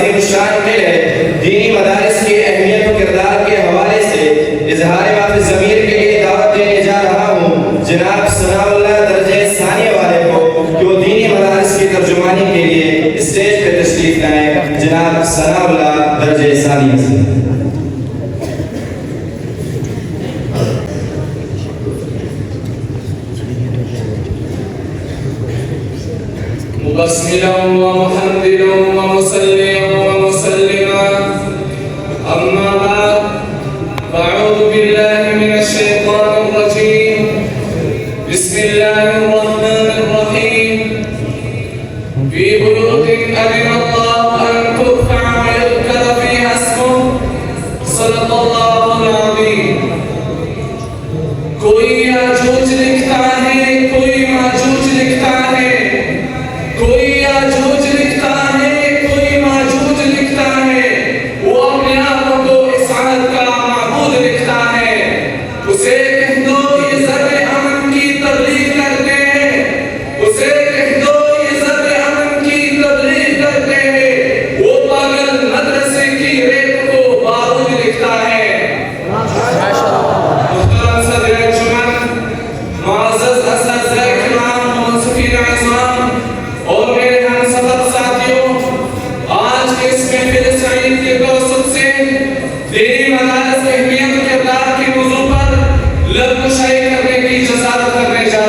शामिल है। दीनी मदारिस की अहमियत और किरदार के हवाले से इजहार माफ़ी ज़मीर के लिए दावत देने जा रहा हूँ जनाब सनाउल्लाह दर्जे सानिया वाले को कि वो दीनी मदारिस की तर्जुमानी के लिए स्टेज पे तशरीफ लाएं। जनाब सनाउल्लाह दर्जे सानिया से मुबस्मिलन व मुहम्मिदन व मुसल्लियन व मुसल्लिमा अम्मा बाद अऊज़ु बिल्लाहि मिनश शैतानिर रजीम बिस्मिल्लाहिर रहमानिर रहीम फी बुयूतिन अज़िना अल्लाहु अन तुरफ़अ व युज़करा फ़ीहा इस्मुहु सल्लल्लाहु अलैहि। कोई याजूज लिखता है, कोई माजूज लिखता है, कोई याजूज लिखता है, कोई माजूज लिखता है। वो अपने आप को इसाअत का माबूद लिखता है। उसे कह दो ये ज़र्रे अमन की तबलीग करते हैं, उसे कह दो ये ज़र्रे अमन की तबलीग करते हैं। वो पागल मदरसे की रेत को बारूद लिखता है। मुहतरम सदर जुमान, मुअज़्ज़ज़ असद इकराम, मुंसिफीन इज़ाम और मेरे हमसफ़र साथियों, आज के इस महफ़िल सईद के तवस्सुत से दीनी मदारिस अहमियत के किरदार के मौजू पर लफ्ज़ शाये करने की इजाज़त करने जा